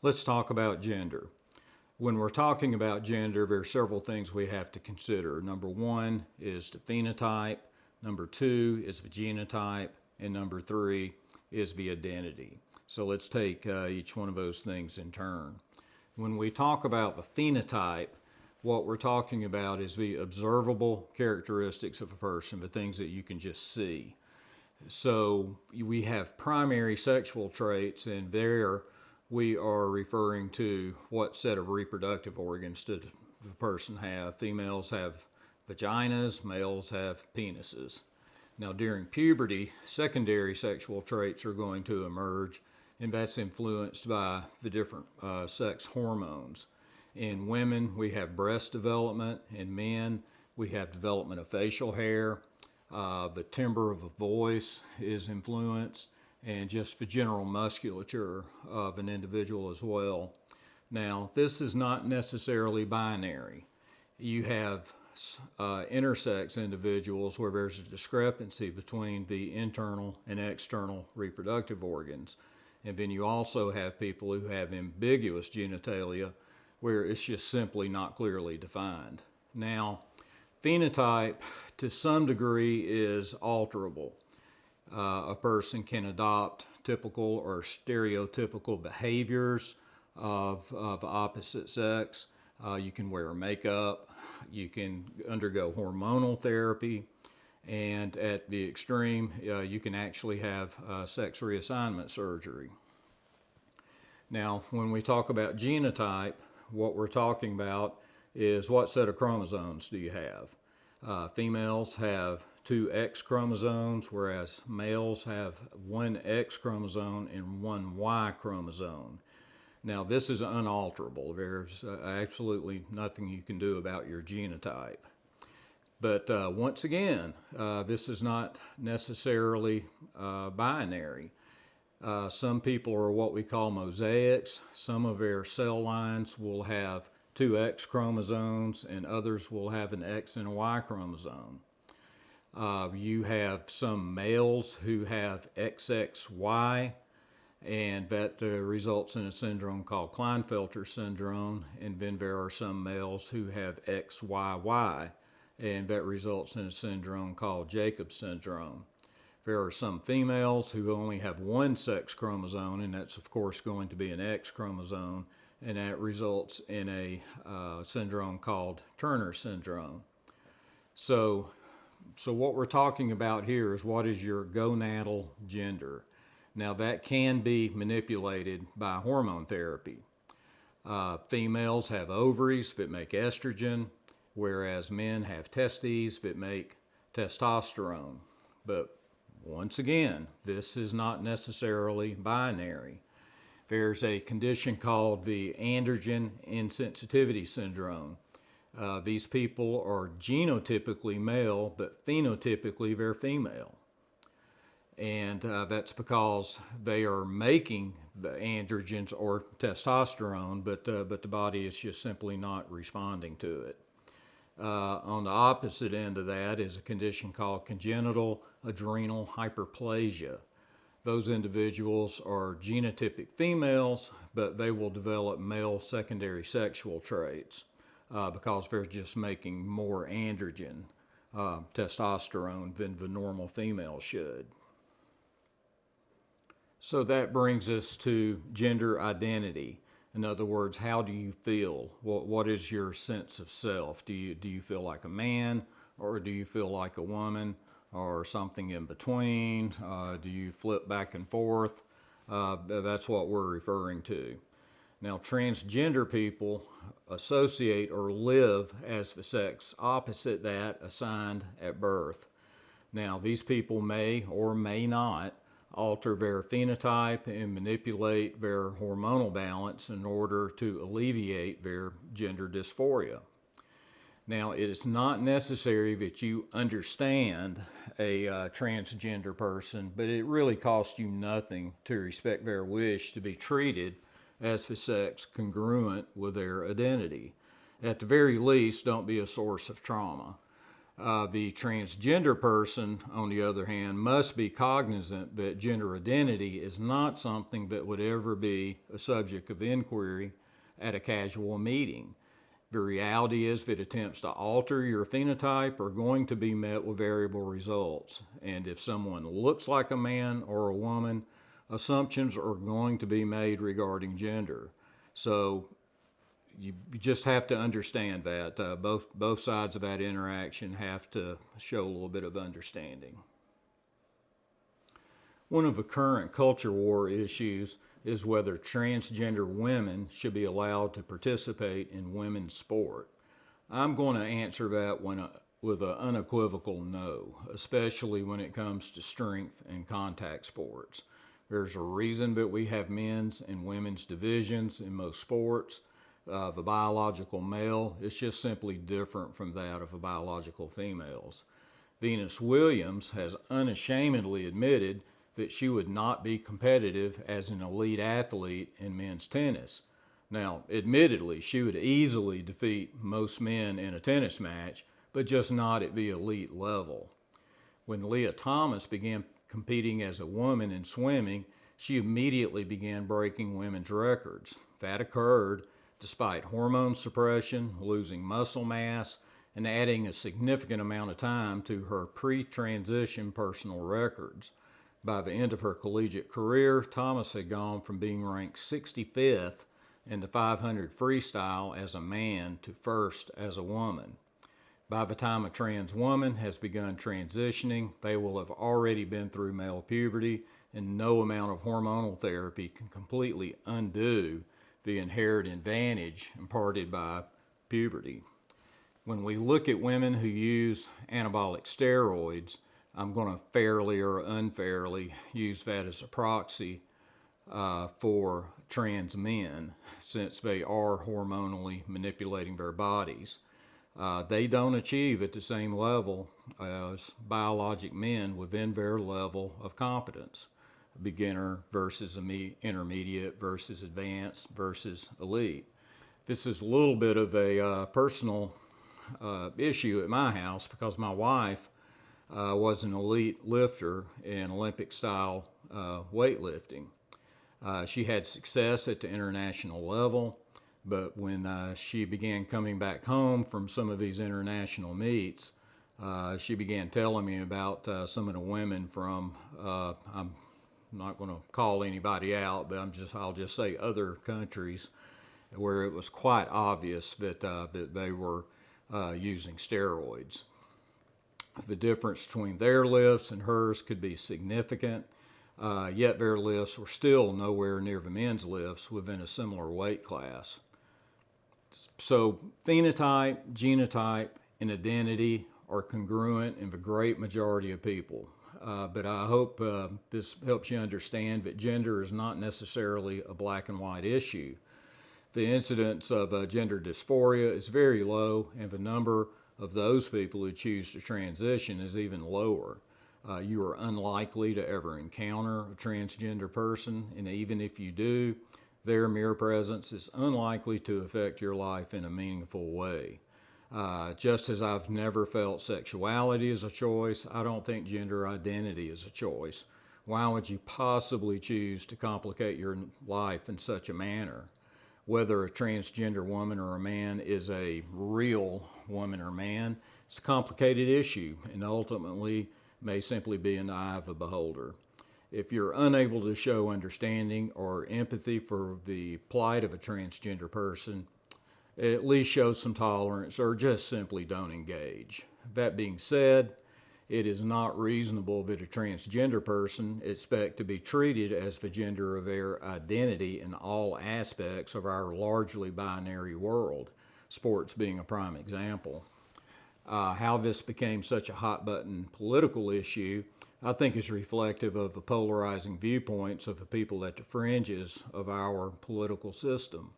Let's talk about gender. When we're talking about gender, there are several things we have to consider. Number one is the phenotype, number two is the genotype, and number three is the identity. So let's take each one of those things in turn. When we talk about the phenotype, what we're talking about is the observable characteristics of a person, the things that you can just see. So we have primary sexual traits, and there we are referring to what set of reproductive organs does the person have. Females have vaginas, males have penises. Now during puberty, secondary sexual traits are going to emerge, and that's influenced by the different sex hormones. In women, we have breast development. In men, we have development of facial hair. The timbre of a voice is influenced, and just the general musculature of an individual as well. Now, this is not necessarily binary. You have intersex individuals where there's a discrepancy between the internal and external reproductive organs. And then you also have people who have ambiguous genitalia where it's just simply not clearly defined. Now, phenotype to some degree is alterable. A person can adopt typical or stereotypical behaviors of opposite sex. You can wear makeup, you can undergo hormonal therapy, and at the extreme, you can actually have sex reassignment surgery. Now, when we talk about genotype, what we're talking about is what set of chromosomes do you have? Females have two X chromosomes, whereas males have one X chromosome and one Y chromosome. Now, this is unalterable. There's absolutely nothing you can do about your genotype. But once again, this is not necessarily binary. Some people are what we call mosaics. Some of their cell lines will have two X chromosomes, and others will have an X and a Y chromosome. You have some males who have XXY, and that results in a syndrome called Klinefelter syndrome. And then there are some males who have XYY, and that results in a syndrome called Jacobs syndrome. There are some females who only have one sex chromosome, and that's of course going to be an X chromosome, and that results in a syndrome called Turner syndrome. So what we're talking about here is what is your gonadal gender. Now that can be manipulated by hormone therapy. Females have ovaries that make estrogen, whereas men have testes that make testosterone. But once again, this is not necessarily binary. There's a condition called the androgen insensitivity syndrome. These people are genotypically male, but phenotypically they're female. And that's because they are making the androgens or testosterone, but the body is just simply not responding to it. On the opposite end of that is a condition called congenital adrenal hyperplasia. Those individuals are genotypic females, but they will develop male secondary sexual traits because they're just making more androgen, testosterone, than the normal female should. So that brings us to gender identity. In other words, how do you feel? What is your sense of self? Do you feel like a man, or do you feel like a woman, or something in between? Do you flip back and forth? That's what we're referring to. Now, transgender people associate or live as the sex opposite that assigned at birth. Now, these people may or may not alter their phenotype and manipulate their hormonal balance in order to alleviate their gender dysphoria. Now, it is not necessary that you understand a transgender person, but it really costs you nothing to respect their wish to be treated as the sex congruent with their identity. At the very least, don't be a source of trauma. The transgender person, on the other hand, must be cognizant that gender identity is not something that would ever be a subject of inquiry at a casual meeting. The reality is that attempts to alter your phenotype are going to be met with variable results. And if someone looks like a man or a woman, assumptions are going to be made regarding gender. So you just have to understand that both sides of that interaction have to show a little bit of understanding. One of the current culture war issues is whether transgender women should be allowed to participate in women's sport. I'm going to answer that with an unequivocal no, especially when it comes to strength and contact sports. There's a reason that we have men's and women's divisions in most sports. The biological male is just simply different from that of the biological females. Venus Williams has unashamedly admitted that she would not be competitive as an elite athlete in men's tennis. Now, admittedly, she would easily defeat most men in a tennis match, but just not at the elite level. When Leah Thomas began competing as a woman in swimming, she immediately began breaking women's records. That occurred despite hormone suppression, losing muscle mass, and adding a significant amount of time to her pre-transition personal records. By the end of her collegiate career, Thomas had gone from being ranked 65th in the 500 freestyle as a man to first as a woman. By the time a trans woman has begun transitioning, they will have already been through male puberty, and no amount of hormonal therapy can completely undo the inherent advantage imparted by puberty. When we look at women who use anabolic steroids, I'm going to fairly or unfairly use that as a proxy for trans men, since they are hormonally manipulating their bodies. They don't achieve at the same level as biologic men within their level of competence. Beginner versus intermediate versus advanced versus elite. This is a little bit of a personal issue at my house because my wife was an elite lifter in Olympic style weightlifting. She had success at the international level, but when she began coming back home from some of these international meets, she began telling me about some of the women from, I'm not going to call anybody out, but I'll just say other countries where it was quite obvious that they were using steroids. The difference between their lifts and hers could be significant, yet their lifts were still nowhere near the men's lifts within a similar weight class. So phenotype, genotype, and identity are congruent in the great majority of people. But I hope this helps you understand that gender is not necessarily a black and white issue. The incidence of gender dysphoria is very low, and the number of those people who choose to transition is even lower. You are unlikely to ever encounter a transgender person, and even if you do, their mere presence is unlikely to affect your life in a meaningful way. Just as I've never felt sexuality as a choice, I don't think gender identity is a choice. Why would you possibly choose to complicate your life in such a manner? Whether a transgender woman or a man is a real woman or man, it's a complicated issue and ultimately may simply be in the eye of the beholder. If you're unable to show understanding or empathy for the plight of a transgender person, at least show some tolerance or just simply don't engage. That being said, it is not reasonable that a transgender person expect to be treated as the gender of their identity in all aspects of our largely binary world, sports being a prime example. How this became such a hot button political issue, I think, is reflective of the polarizing viewpoints of the people at the fringes of our political system.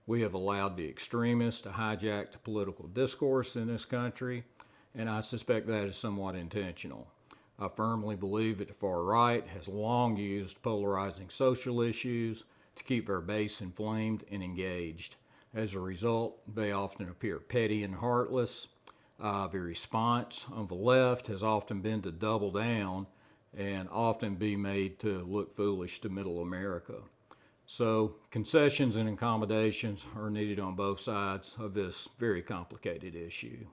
We have allowed the extremists to hijack the political discourse in this country, and I suspect that is somewhat intentional. I firmly believe that the far right has long used polarizing social issues to keep their base inflamed and engaged. As a result, they often appear petty and heartless. The response on the left has often been to double down and often be made to look foolish to Middle America. So concessions and accommodations are needed on both sides of this very complicated issue.